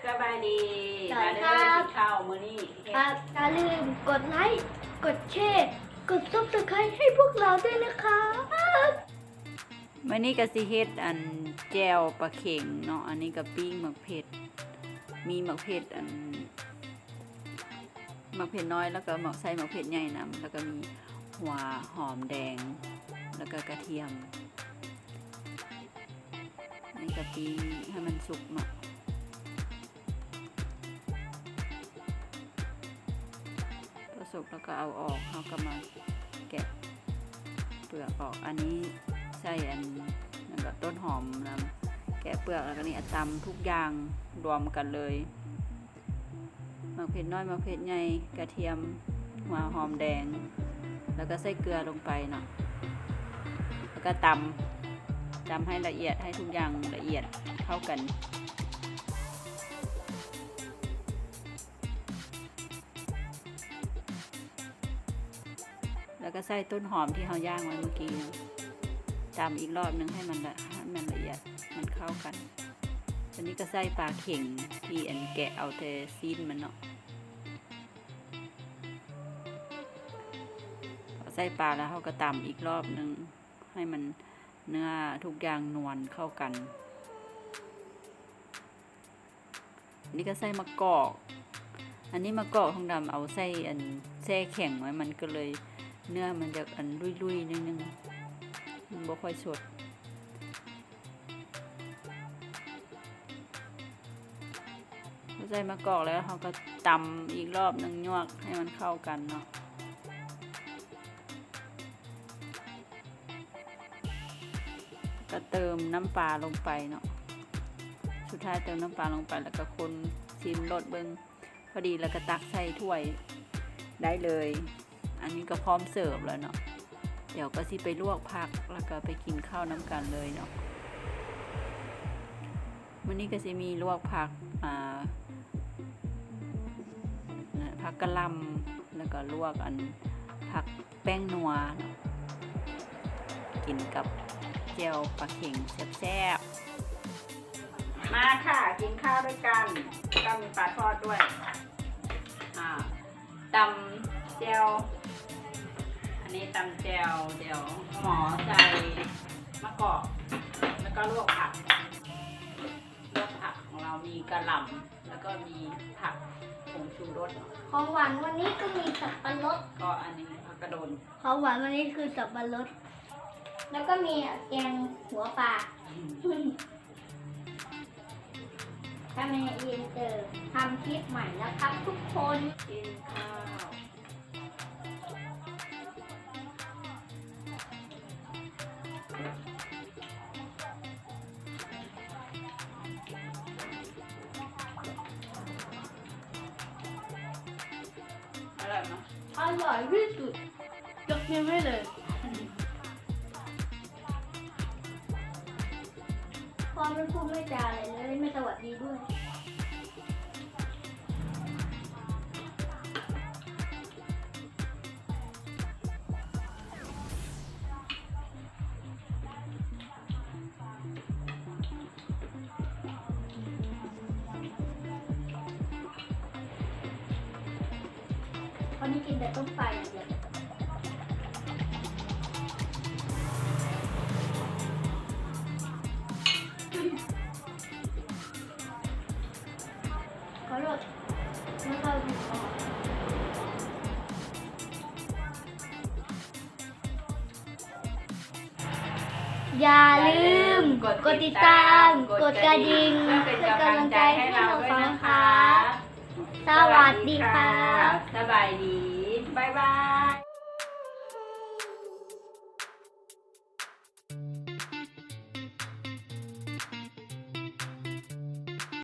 สบายดีมาเด้อกินข้าวมื้อนี้อย่าลืมกดไลค์กดแชร์กดซับสไครต์ให้พวกเราด้วยนะคะมื้อนี้ก็สิเฮ็ดอันแจ่วปลาเข็งเนาะอันนี้ก็ปิ้งหมักเผ็ดมีหมักเผ็ดหมักเผ็ดน้อยแล้วก็หมักใส่หมักเผ็ดใหญ่นํแล้วก็มีหัวหอมแดงแล้วก็กระเทียมนี่ก็ปิ้งให้มันสุกเนาะพอสุกแล้วก็เอาออกเฮาก็มาแกะเปลือกออกอันนี้ใส่อันนั้นก็ต้นหอมนะแกะเปลือกแล้วก็นี่ตำทุกอย่างรวมกันเลยมะเขือน้อยมะเขือใหญ่กระเทียมหัวหอมแดงแล้วก็ใส่เกลือลงไปเนาะแล้วก็ตำให้ละเอียดให้ทุกอย่างละเอียดเข้ากันแล้วก็ใส่ต้นหอมที่เราย่างไว้เมื่อกี้ตำอีกรอบนึงให้มันละเอียดมันเข้ากันอันนี้ก็ใส่ปลาเข่งที่อันแกะเอาแต่ซีนมันเนาะใส่ปลาแล้วเขาก็ตำอีกรอบนึงให้มันเนื้อทุกอย่างนวลเข้ากันนี่ก็ใส่มะกอกอันนี้มะกอกทองดำเอาใส่อันแช่แข็งไว้มันก็เลยเนื้อมันจะอันลุยๆนิดนึงมันบ่ค่อยสดใส่มะกอกแล้วเขาก็ตำอีกรอบนึงยวกให้มันเข้ากันเนาะก็เติมน้ำปลาลงไปเนาะสุดท้ายเติมน้ำปลาลงไปแล้วก็คนชิมรสเบิ้งพอดีแล้วก็ตักใส่ถ้วยได้เลยอันนี้ก็พร้อมเสิร์ฟแล้วเนาะเดี๋ยวก็สิไปลวกผักแล้วก็ไปกินข้าวน้ำกันเลยเนาะวันนี้ก็สิมีลวกผักผักกะหล่ำแล้วก็ลวกอันผักแป้งนัวกินกับแจ่วปลาเข็งแซ่บๆมาค่ะกินข้าวด้วยกันก็มีปลาทอดด้วยตำแจ่วอันนี้ตำแจ่วเดี๋ยวหมอใส่มะกอกแล้วก็ลวกผักของเรามีกะหล่ำแล้วก็มีผักผงชูรสของหวานวันนี้ก็มีสับปะรดก็อันนี้ผักกระโดนของหวานวันนี้คือสับปะรดแล้วก็มีแกงหัวปลาถ้าแม่เอ็นเจอทำคลิปใหม่แล้วครับทุกคนกินข้าวอร่อยไหมอร่อยที่สุดยกนิ้วให้เลยพอไม่พูดไม่จาอะไรเลยไม่สวัสดีด้วยวันนี้กินแต่ต้มปลาอย่างเดียวขอโทษไม่เข้าถึงคออย่าลืมกดติดตามกดกระดิ่งเพื่อเป็นกำลังใจให้เราด้วยนะคะสวัสดีค่ะสบายดีบ๊ายบาย